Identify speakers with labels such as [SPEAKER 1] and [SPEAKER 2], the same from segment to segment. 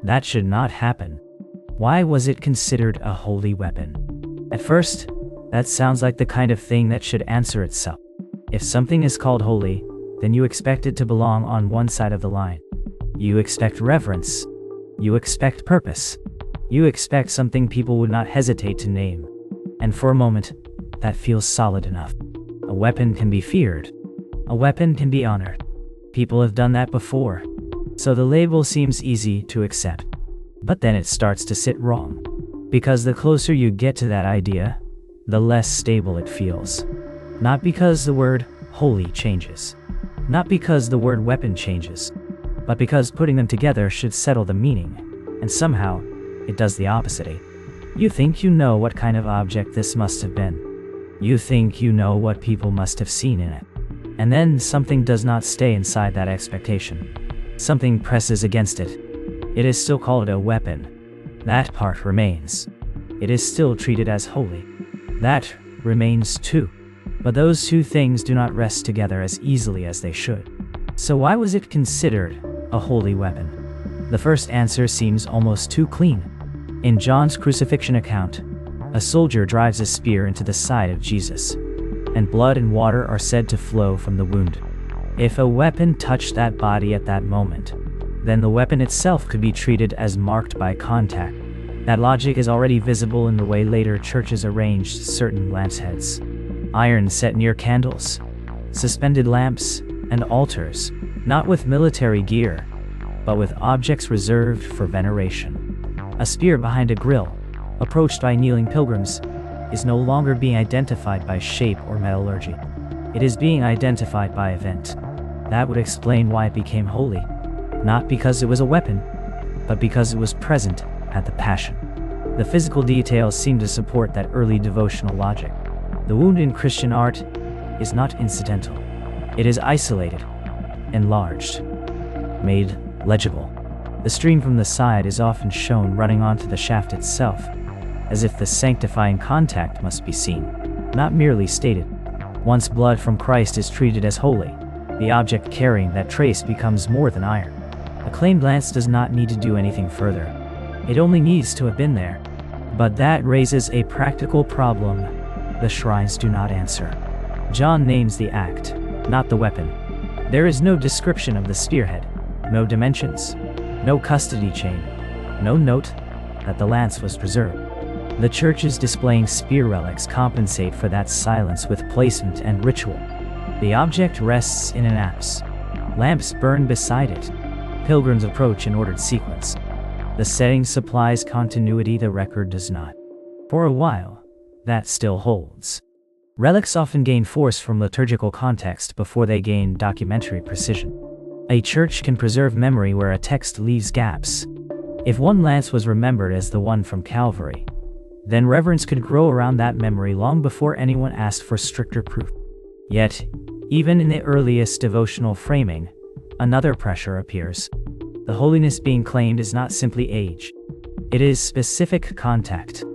[SPEAKER 1] That should not happen. Why was it considered a holy weapon? At first, that sounds like the kind of thing that should answer itself. If something is called holy, then you expect it to belong on one side of the line. You expect reverence. You expect purpose. You expect something people would not hesitate to name. And for a moment, that feels solid enough. A weapon can be feared. A weapon can be honored. People have done that before. So the label seems easy to accept. But then it starts to sit wrong. Because the closer you get to that idea, the less stable it feels. Not because the word holy changes. Not because the word weapon changes. But because putting them together should settle the meaning. And somehow, it does the opposite. You think you know what kind of object this must have been. You think you know what people must have seen in it. And then something does not stay inside that expectation. Something presses against it. It is still called a weapon. That part remains. It is still treated as holy. That remains too. But those two things do not rest together as easily as they should. So why was it considered a holy weapon? The first answer seems almost too clean. In John's crucifixion account, a soldier drives a spear into the side of Jesus, and blood and water are said to flow from the wound. If a weapon touched that body at that moment, then the weapon itself could be treated as marked by contact. That logic is already visible in the way later churches arranged certain lamps heads. Iron set near candles, suspended lamps, and altars, not with military gear, but with objects reserved for veneration. A spear behind a grill, approached by kneeling pilgrims, is no longer being identified by shape or metallurgy. It is being identified by event. That would explain why it became holy, not because it was a weapon, but because it was present at the Passion. The physical details seem to support that early devotional logic. The wound in Christian art is not incidental. It is isolated, enlarged, made legible. The stream from the side is often shown running onto the shaft itself, as if the sanctifying contact must be seen, not merely stated. Once blood from Christ is treated as holy, the object carrying that trace becomes more than iron. A claimed lance does not need to do anything further. It only needs to have been there. But that raises a practical problem the shrines do not answer. John names the act, not the weapon. There is no description of the spearhead, no dimensions, no custody chain, no note that the lance was preserved. The churches displaying spear relics compensate for that silence with placement and ritual. The object rests in an apse. Lamps burn beside it. Pilgrims approach in ordered sequence. The setting supplies continuity the record does not. For a while, that still holds. Relics often gain force from liturgical context before they gain documentary precision. A church can preserve memory where a text leaves gaps. If one lance was remembered as the one from Calvary, then reverence could grow around that memory long before anyone asked for stricter proof. Yet, even in the earliest devotional framing, another pressure appears. The holiness being claimed is not simply age. It is specific contact.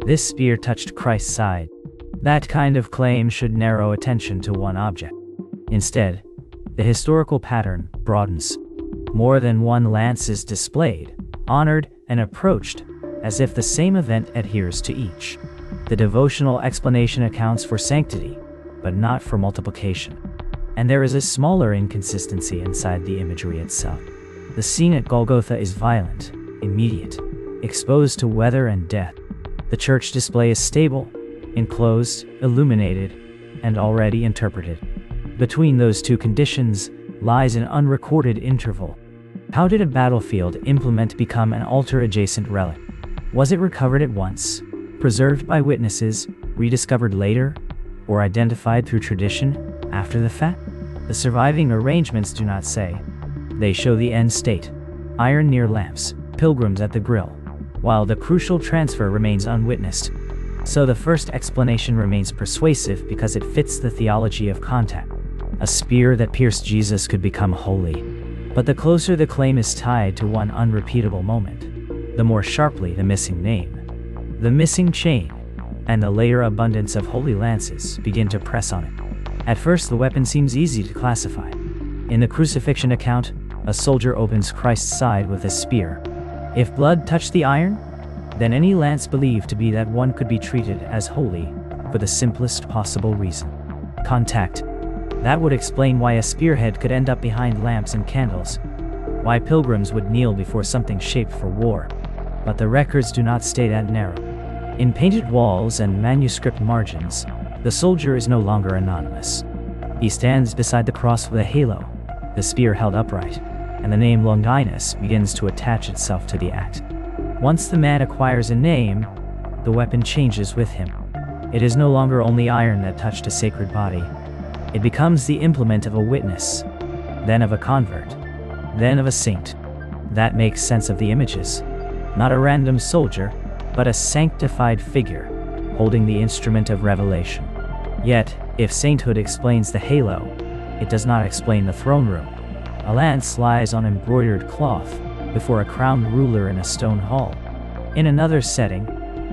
[SPEAKER 1] This spear touched Christ's side. That kind of claim should narrow attention to one object. Instead, the historical pattern broadens. More than one lance is displayed, honored, and approached, as if the same event adheres to each. The devotional explanation accounts for sanctity, but not for multiplication. And there is a smaller inconsistency inside the imagery itself. The scene at Golgotha is violent, immediate, exposed to weather and death. The church display is stable, enclosed, illuminated, and already interpreted. Between those two conditions lies an unrecorded interval. How did a battlefield implement become an altar-adjacent relic? Was it recovered at once, preserved by witnesses, rediscovered later, or identified through tradition after the fact? The surviving arrangements do not say. They show the end state: iron near lamps, pilgrims at the grill, while the crucial transfer remains unwitnessed. So the first explanation remains persuasive because it fits the theology of contact. A spear that pierced Jesus could become holy. But the closer the claim is tied to one unrepeatable moment, the more sharply the missing name, the missing chain, and the later abundance of holy lances begin to press on it. At first, the weapon seems easy to classify. In the crucifixion account, a soldier opens Christ's side with a spear. If blood touched the iron, then any lance believed to be that one could be treated as holy for the simplest possible reason: contact. That would explain why a spearhead could end up behind lamps and candles, why pilgrims would kneel before something shaped for war. But the records do not stay that narrow. In painted walls and manuscript margins, the soldier is no longer anonymous. He stands beside the cross with a halo, the spear held upright, and the name Longinus begins to attach itself to the act. Once the man acquires a name, the weapon changes with him. It is no longer only iron that touched a sacred body. It becomes the implement of a witness, then of a convert, then of a saint. That makes sense of the images. Not a random soldier, but a sanctified figure, holding the instrument of revelation. Yet, if sainthood explains the halo, it does not explain the throne room. A lance lies on embroidered cloth before a crowned ruler in a stone hall. In another setting,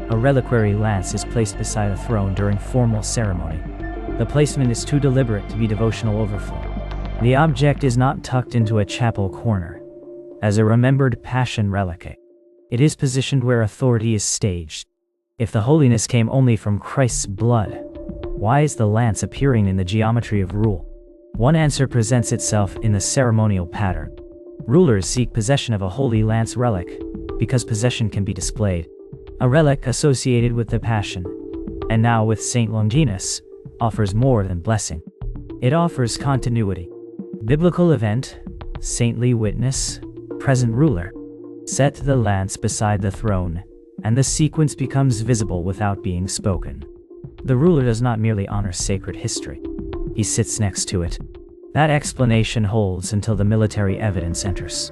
[SPEAKER 1] a reliquary lance is placed beside a throne during formal ceremony. The placement is too deliberate to be devotional overflow. The object is not tucked into a chapel corner as a remembered passion relic. It is positioned where authority is staged. If the holiness came only from Christ's blood, why is the lance appearing in the geometry of rule? One answer presents itself in the ceremonial pattern. Rulers seek possession of a holy lance relic because possession can be displayed. A relic associated with the Passion, and now with Saint Longinus, offers more than blessing. It offers continuity. Biblical event, saintly witness, present ruler. Set the lance beside the throne, and the sequence becomes visible without being spoken. The ruler does not merely honor sacred history. He sits next to it. That explanation holds until the military evidence enters.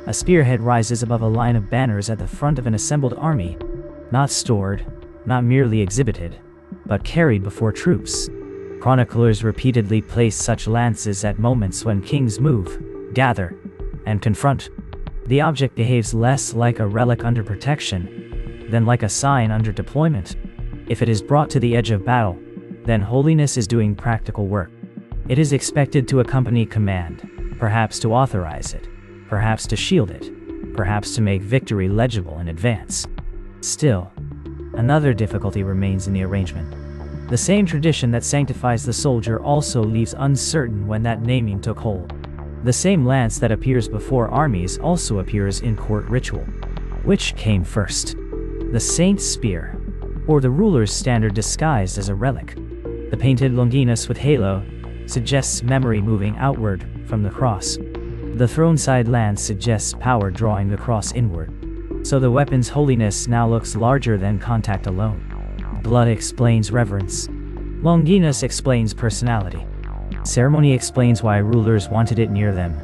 [SPEAKER 1] A spearhead rises above a line of banners at the front of an assembled army, not stored, not merely exhibited, but carried before troops. Chroniclers repeatedly place such lances at moments when kings move, gather, and confront. The object behaves less like a relic under protection than like a sign under deployment. If it is brought to the edge of battle, then holiness is doing practical work. It is expected to accompany command, perhaps to authorize it, perhaps to shield it, perhaps to make victory legible in advance. Still, another difficulty remains in the arrangement. The same tradition that sanctifies the soldier also leaves uncertain when that naming took hold. The same lance that appears before armies also appears in court ritual. Which came first? The saint's spear, or the ruler's standard disguised as a relic? The painted Longinus with halo suggests memory moving outward from the cross. The throne-side lance suggests power drawing the cross inward. So the weapon's holiness now looks larger than contact alone. Blood explains reverence. Longinus explains personality. Ceremony explains why rulers wanted it near them.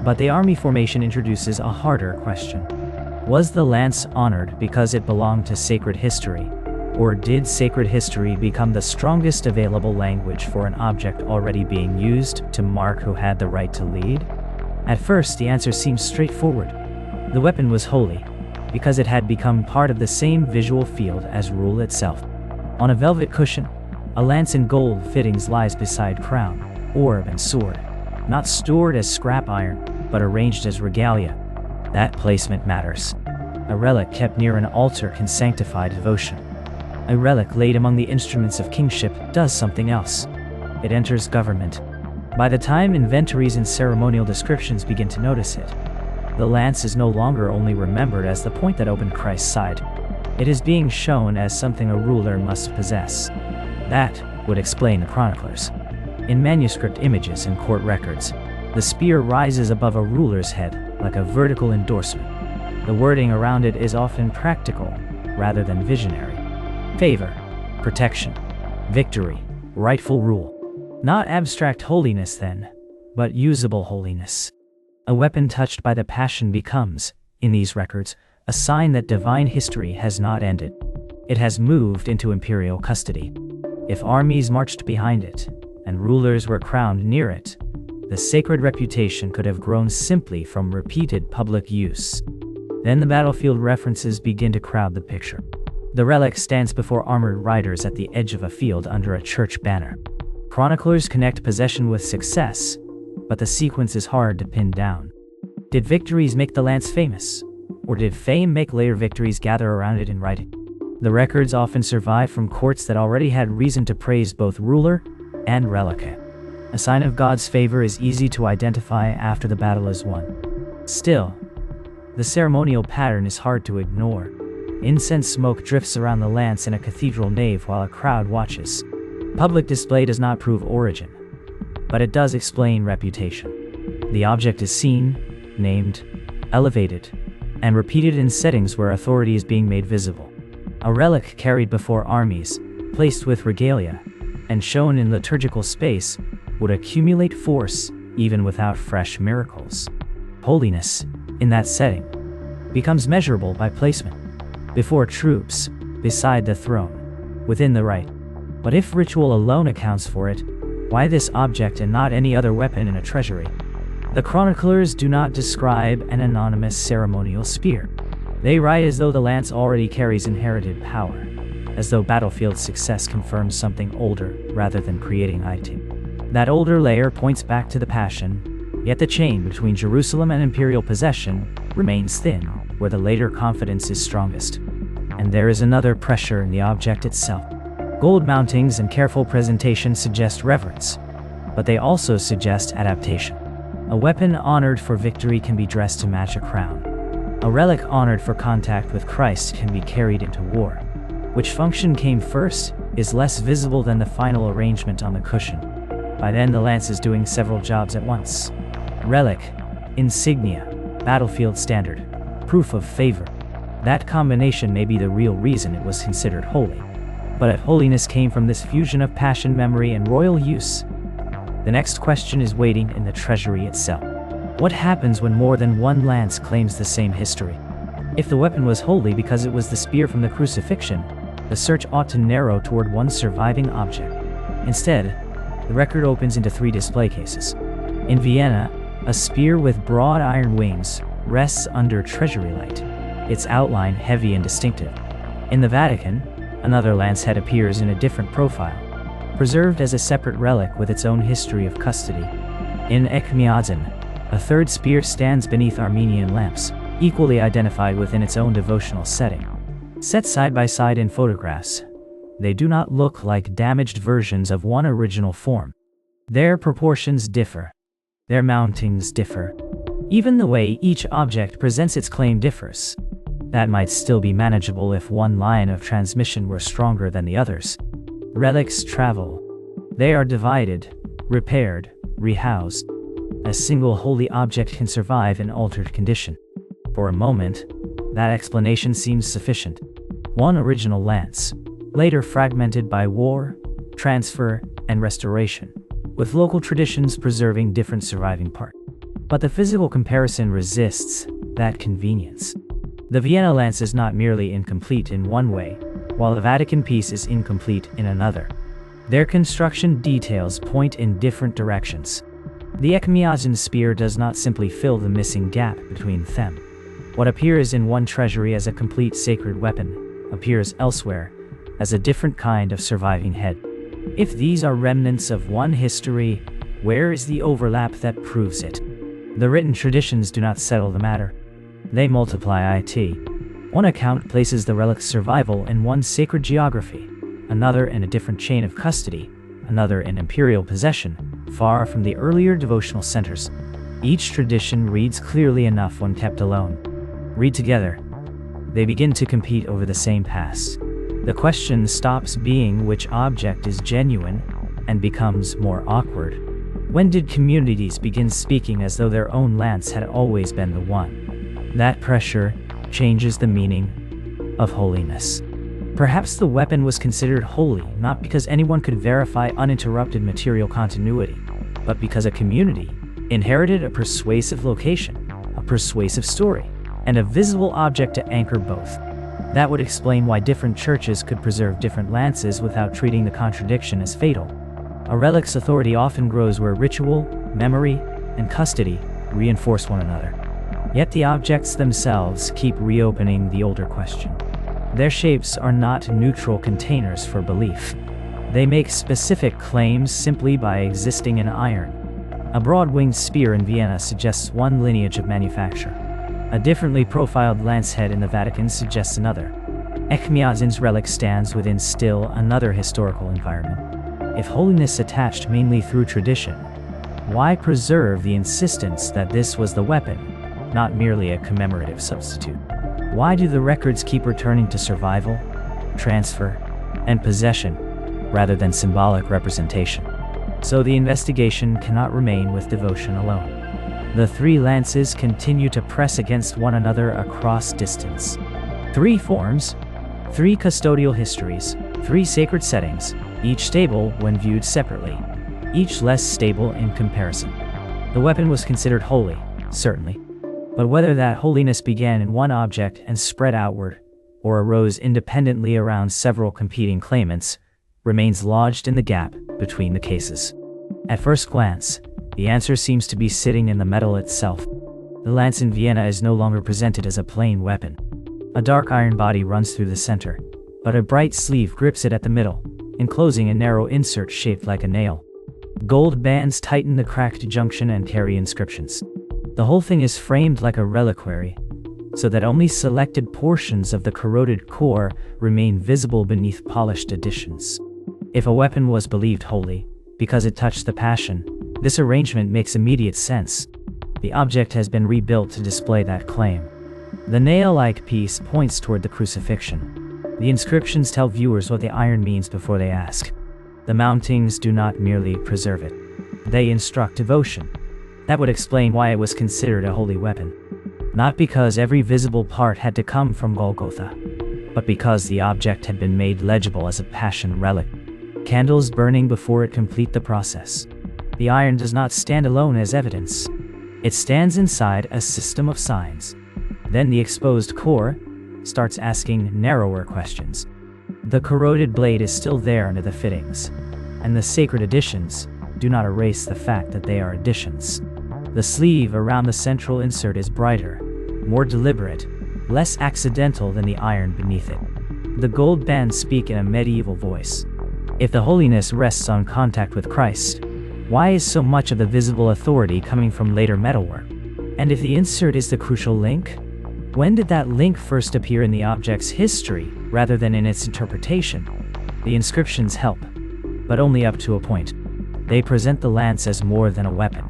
[SPEAKER 1] But the army formation introduces a harder question. Was the lance honored because it belonged to sacred history? Or did sacred history become the strongest available language for an object already being used to mark who had the right to lead? At first, the answer seems straightforward. The weapon was holy, because it had become part of the same visual field as rule itself. On a velvet cushion, a lance in gold fittings lies beside crown, orb, and sword, not stored as scrap iron, but arranged as regalia. That placement matters. A relic kept near an altar can sanctify devotion. A relic laid among the instruments of kingship does something else. It enters government. By the time inventories and ceremonial descriptions begin to notice it, the lance is no longer only remembered as the point that opened Christ's side. It is being shown as something a ruler must possess. That would explain the chroniclers. In manuscript images and court records, the spear rises above a ruler's head like a vertical endorsement. The wording around it is often practical rather than visionary. Favor, protection, victory, rightful rule. Not abstract holiness then, but usable holiness. A weapon touched by the Passion becomes, in these records, a sign that divine history has not ended. It has moved into imperial custody. If armies marched behind it, and rulers were crowned near it, the sacred reputation could have grown simply from repeated public use. Then the battlefield references begin to crowd the picture. The relic stands before armored riders at the edge of a field under a church banner. Chroniclers connect possession with success, but the sequence is hard to pin down. Did victories make the lance famous? Or did fame make later victories gather around it in writing? The records often survive from courts that already had reason to praise both ruler and relic. A sign of God's favor is easy to identify after the battle is won. Still, the ceremonial pattern is hard to ignore. Incense smoke drifts around the lance in a cathedral nave while a crowd watches. Public display does not prove origin, but it does explain reputation. The object is seen, named, elevated, and repeated in settings where authority is being made visible. A relic carried before armies, placed with regalia, and shown in liturgical space would accumulate force even without fresh miracles. Holiness, in that setting, becomes measurable by placement. Before troops, beside the throne, within the rite. But if ritual alone accounts for it, why this object and not any other weapon in a treasury? The chroniclers do not describe an anonymous ceremonial spear. They write as though the lance already carries inherited power, as though battlefield success confirms something older rather than creating IT. That older layer points back to the Passion, yet the chain between Jerusalem and imperial possession remains thin, where the later confidence is strongest. And there is another pressure in the object itself. Gold mountings and careful presentation suggest reverence, but they also suggest adaptation. A weapon honored for victory can be dressed to match a crown. A relic honored for contact with Christ can be carried into war. Which function came first is less visible than the final arrangement on the cushion. By then the lance is doing several jobs at once. Relic, insignia, battlefield standard, proof of favor. That combination may be the real reason it was considered holy. But if holiness came from this fusion of passion, memory, and royal use, the next question is waiting in the treasury itself. What happens when more than one lance claims the same history? If the weapon was holy because it was the spear from the crucifixion, the search ought to narrow toward one surviving object. Instead, the record opens into 3 display cases. In Vienna, a spear with broad iron wings rests under treasury light, its outline heavy and distinctive. In the Vatican, another lance head appears in a different profile, preserved as a separate relic with its own history of custody. In Echmiadzin, a 3rd spear stands beneath Armenian lamps, equally identified within its own devotional setting. Set side by side in photographs, they do not look like damaged versions of one original form. Their proportions differ. Their mountings differ. Even the way each object presents its claim differs. That might still be manageable if one line of transmission were stronger than the others. Relics travel. They are divided, repaired, rehoused. A single holy object can survive in altered condition. For a moment, that explanation seems sufficient. One original lance, later fragmented by war, transfer, and restoration, with local traditions preserving different surviving parts. But the physical comparison resists that convenience. The Vienna lance is not merely incomplete in one way, while the Vatican piece is incomplete in another. Their construction details point in different directions. The Echmiadzin spear does not simply fill the missing gap between them. What appears in one treasury as a complete sacred weapon appears elsewhere as a different kind of surviving head. If these are remnants of one history, where is the overlap that proves it? The written traditions do not settle the matter. They multiply it. One account places the relic's survival in one sacred geography, another in a different chain of custody, another in imperial possession, far from the earlier devotional centers. Each tradition reads clearly enough when kept alone. Read together, they begin to compete over the same past. The question stops being which object is genuine and becomes more awkward. When did communities begin speaking as though their own lance had always been the one? That pressure changes the meaning of holiness. Perhaps the weapon was considered holy not because anyone could verify uninterrupted material continuity, but because a community inherited a persuasive location, a persuasive story, and a visible object to anchor both. That would explain why different churches could preserve different lances without treating the contradiction as fatal. A relic's authority often grows where ritual, memory, and custody reinforce one another. Yet the objects themselves keep reopening the older question. Their shapes are not neutral containers for belief. They make specific claims simply by existing in iron. A broad-winged spear in Vienna suggests one lineage of manufacture. A differently profiled lance head in the Vatican suggests another. Echmiazin's relic stands within still another historical environment. If holiness attached mainly through tradition, why preserve the insistence that this was the weapon, not merely a commemorative substitute? Why do the records keep returning to survival, transfer, and possession, rather than symbolic representation? So the investigation cannot remain with devotion alone. The three lances continue to press against one another across distance. Three forms, three custodial histories, three sacred settings, each stable when viewed separately, each less stable in comparison. The weapon was considered holy, certainly, but whether that holiness began in one object and spread outward, or arose independently around several competing claimants, remains lodged in the gap between the cases. At first glance, the answer seems to be sitting in the metal itself. The lance in Vienna is no longer presented as a plain weapon. A dark iron body runs through the center, but a bright sleeve grips it at the middle, enclosing a narrow insert shaped like a nail. Gold bands tighten the cracked junction and carry inscriptions. The whole thing is framed like a reliquary, so that only selected portions of the corroded core remain visible beneath polished additions. If a weapon was believed holy because it touched the Passion, this arrangement makes immediate sense. The object has been rebuilt to display that claim. The nail-like piece points toward the crucifixion. The inscriptions tell viewers what the iron means before they ask. The mountings do not merely preserve it. They instruct devotion. That would explain why it was considered a holy weapon. Not because every visible part had to come from Golgotha, but because the object had been made legible as a Passion relic. Candles burning before it complete the process. The iron does not stand alone as evidence. It stands inside a system of signs. Then the exposed core starts asking narrower questions. The corroded blade is still there under the fittings, and the sacred additions do not erase the fact that they are additions. The sleeve around the central insert is brighter, more deliberate, less accidental than the iron beneath it. The gold bands speak in a medieval voice. If the holiness rests on contact with Christ, why is so much of the visible authority coming from later metalwork? And if the insert is the crucial link, when did that link first appear in the object's history rather than in its interpretation? The inscriptions help, but only up to a point. They present the lance as more than a weapon,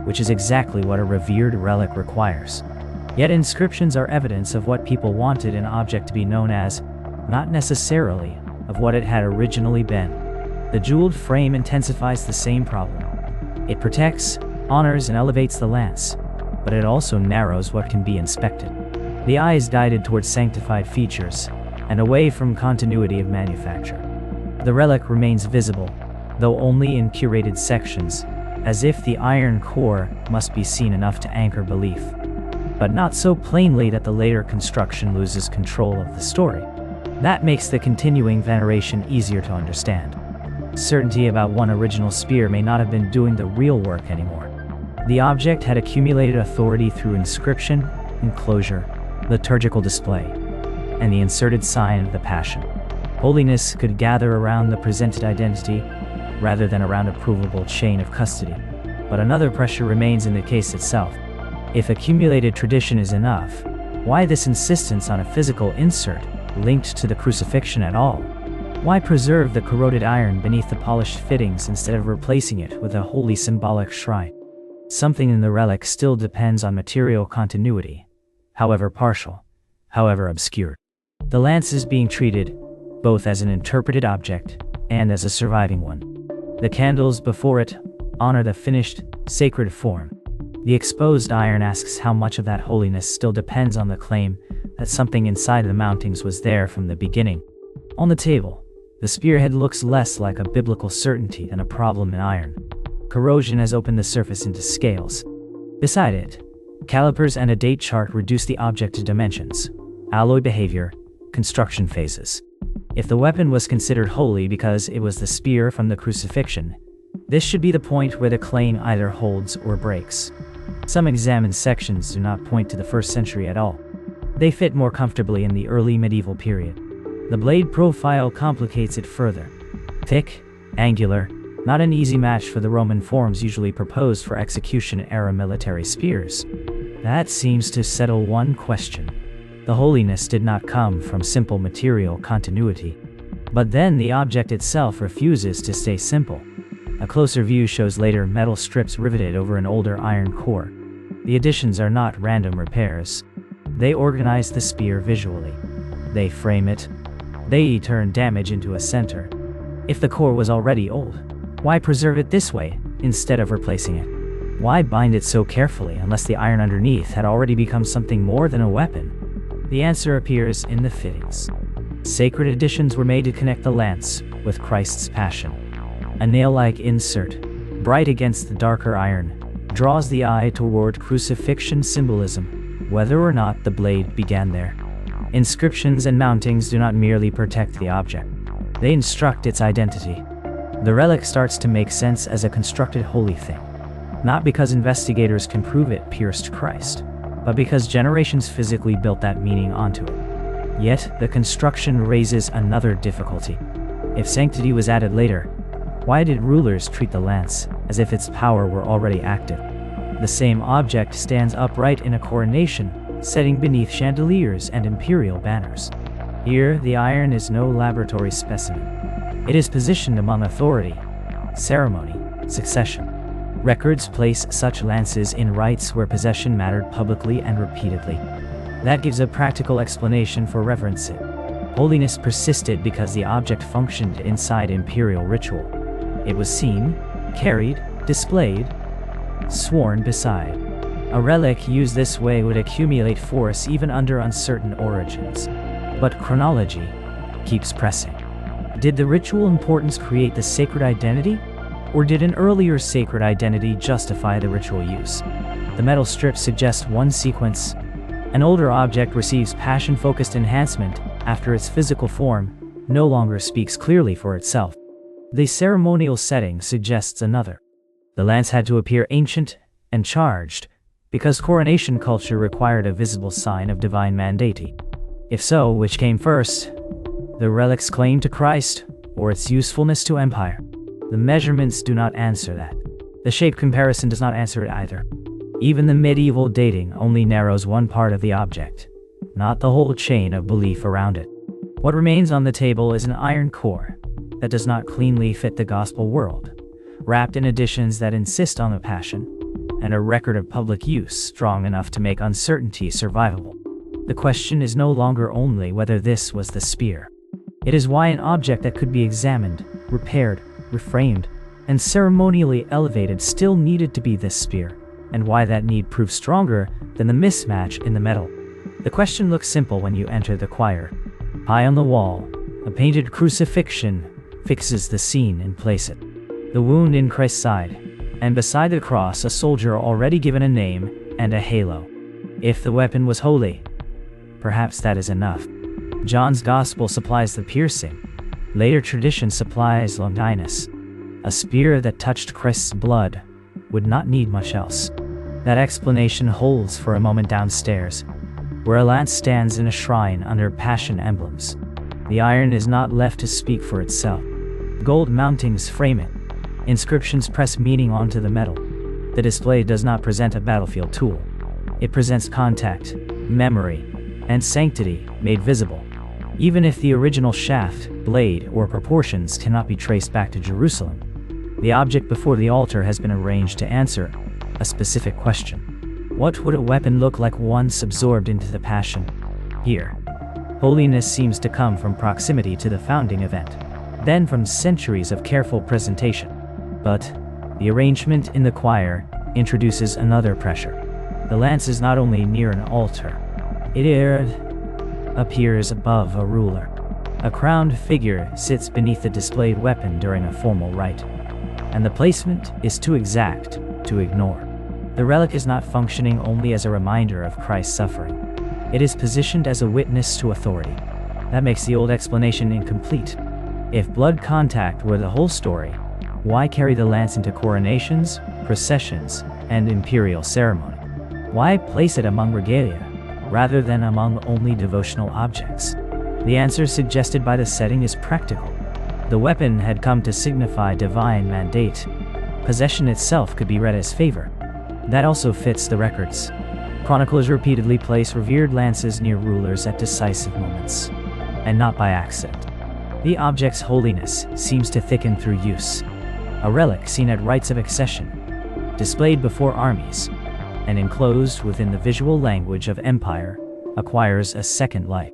[SPEAKER 1] which is exactly what a revered relic requires. Yet inscriptions are evidence of what people wanted an object to be known as, not necessarily of what it had originally been. The jeweled frame intensifies the same problem. It protects, honors, and elevates the lance, but it also narrows what can be inspected. The eye is guided towards sanctified features, and away from continuity of manufacture. The relic remains visible, though only in curated sections, as if the iron core must be seen enough to anchor belief, but not so plainly that the later construction loses control of the story. That makes the continuing veneration easier to understand. Certainty about one original spear may not have been doing the real work anymore. The object had accumulated authority through inscription, enclosure, liturgical display, and the inserted sign of the Passion. Holiness could gather around the presented identity rather than around a provable chain of custody. But another pressure remains in the case itself. If accumulated tradition is enough, why this insistence on a physical insert linked to the crucifixion at all? Why preserve the corroded iron beneath the polished fittings instead of replacing it with a wholly symbolic shrine? Something in the relic still depends on material continuity, however partial, however obscure. The lance is being treated both as an interpreted object and as a surviving one. The candles before it honor the finished, sacred form. The exposed iron asks how much of that holiness still depends on the claim that something inside the mountings was there from the beginning. On the table, the spearhead looks less like a biblical certainty than a problem in iron. Corrosion has opened the surface into scales. Beside it, calipers and a date chart reduce the object to dimensions, alloy behavior, construction phases. If the weapon was considered holy because it was the spear from the crucifixion, this should be the point where the claim either holds or breaks. Some examined sections do not point to the 1st century at all. They fit more comfortably in the early medieval period. The blade profile complicates it further. Thick, angular, not an easy match for the Roman forms usually proposed for execution-era military spears. That seems to settle one question. The holiness did not come from simple material continuity. But then the object itself refuses to stay simple. A closer view shows later metal strips riveted over an older iron core. The additions are not random repairs. They organize the spear visually. They frame it. They turn damage into a center. If the core was already old, why preserve it this way instead of replacing it? Why bind it so carefully unless the iron underneath had already become something more than a weapon? The answer appears in the fittings. Sacred additions were made to connect the lance with Christ's passion. A nail-like insert, bright against the darker iron, draws the eye toward crucifixion symbolism, whether or not the blade began there. Inscriptions and mountings do not merely protect the object. They instruct its identity. The relic starts to make sense as a constructed holy thing, not because investigators can prove it pierced Christ, but because generations physically built that meaning onto it. Yet, the construction raises another difficulty. If sanctity was added later, why did rulers treat the lance as if its power were already active? The same object stands upright in a coronation, setting beneath chandeliers and imperial banners. Here, the iron is no laboratory specimen. It is positioned among authority, ceremony, succession. Records place such lances in rites where possession mattered publicly and repeatedly. That gives a practical explanation for reverence. Holiness persisted because the object functioned inside imperial ritual. It was seen, carried, displayed, sworn beside. A relic used this way would accumulate force even under uncertain origins. But chronology keeps pressing. Did the ritual importance create the sacred identity? Or did an earlier sacred identity justify the ritual use? The metal strips suggest one sequence. An older object receives passion-focused enhancement after its physical form no longer speaks clearly for itself. The ceremonial setting suggests another. The lance had to appear ancient and charged because coronation culture required a visible sign of divine mandate. If so, which came first? The relic's claim to Christ or its usefulness to empire? The measurements do not answer that. The shape comparison does not answer it either. Even the medieval dating only narrows one part of the object, not the whole chain of belief around it. What remains on the table is an iron core that does not cleanly fit the gospel world, wrapped in additions that insist on the passion, and a record of public use strong enough to make uncertainty survivable. The question is no longer only whether this was the spear. It is why an object that could be examined, repaired, reframed, and ceremonially elevated still needed to be this spear, and why that need proved stronger than the mismatch in the metal. The question looks simple when you enter the choir. High on the wall, a painted crucifixion fixes the scene and place it. The wound in Christ's side, and beside the cross a soldier already given a name and a halo. If the weapon was holy, perhaps that is enough. John's Gospel supplies the piercing. Later tradition supplies Longinus. A spear that touched Christ's blood would not need much else. That explanation holds for a moment downstairs, where a lance stands in a shrine under passion emblems. The iron is not left to speak for itself. Gold mountings frame it. Inscriptions press meaning onto the metal. The display does not present a battlefield tool. It presents contact, memory, and sanctity made visible. Even if the original shaft, blade, or proportions cannot be traced back to Jerusalem, the object before the altar has been arranged to answer a specific question. What would a weapon look like once absorbed into the passion? Here, holiness seems to come from proximity to the founding event, then from centuries of careful presentation. But the arrangement in the choir introduces another pressure. The lance is not only near an altar, it appears above a ruler. A crowned figure sits beneath the displayed weapon during a formal rite, and the placement is too exact to ignore. The relic is not functioning only as a reminder of Christ's suffering. It is positioned as a witness to authority. That makes the old explanation incomplete. If blood contact were the whole story, why carry the lance into coronations, processions, and imperial ceremony? Why place it among regalia, rather than among only devotional objects? The answer suggested by the setting is practical. The weapon had come to signify divine mandate. Possession itself could be read as favor. That also fits the records. Chroniclers repeatedly place revered lances near rulers at decisive moments, and not by accident. The object's holiness seems to thicken through use. A relic seen at rites of accession, displayed before armies, and enclosed within the visual language of empire, acquires a second life.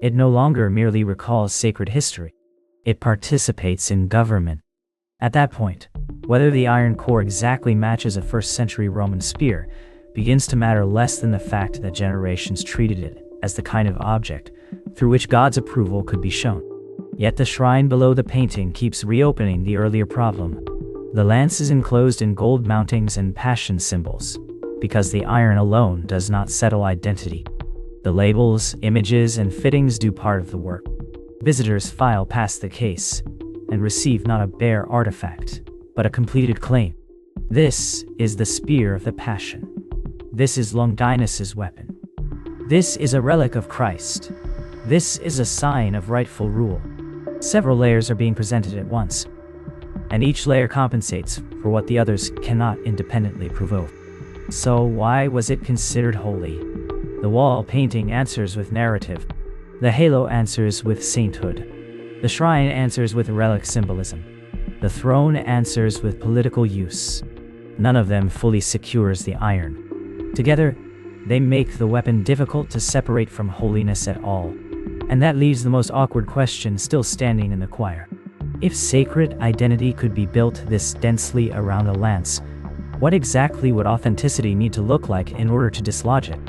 [SPEAKER 1] It no longer merely recalls sacred history. It participates in government. At that point, whether the iron core exactly matches a first-century Roman spear begins to matter less than the fact that generations treated it as the kind of object through which God's approval could be shown. Yet the shrine below the painting keeps reopening the earlier problem. The lance is enclosed in gold mountings and passion symbols, because the iron alone does not settle identity. The labels, images, and fittings do part of the work. Visitors file past the case and receive not a bare artifact, but a completed claim. This is the Spear of the Passion. This is Longinus's weapon. This is a relic of Christ. This is a sign of rightful rule. Several layers are being presented at once, and each layer compensates for what the others cannot independently provoke. So why was it considered holy? The wall painting answers with narrative. The halo answers with sainthood. The shrine answers with relic symbolism. The throne answers with political use. None of them fully secures the iron. Together, they make the weapon difficult to separate from holiness at all. And that leaves the most awkward question still standing in the choir. If sacred identity could be built this densely around a lance, what exactly would authenticity need to look like in order to dislodge it?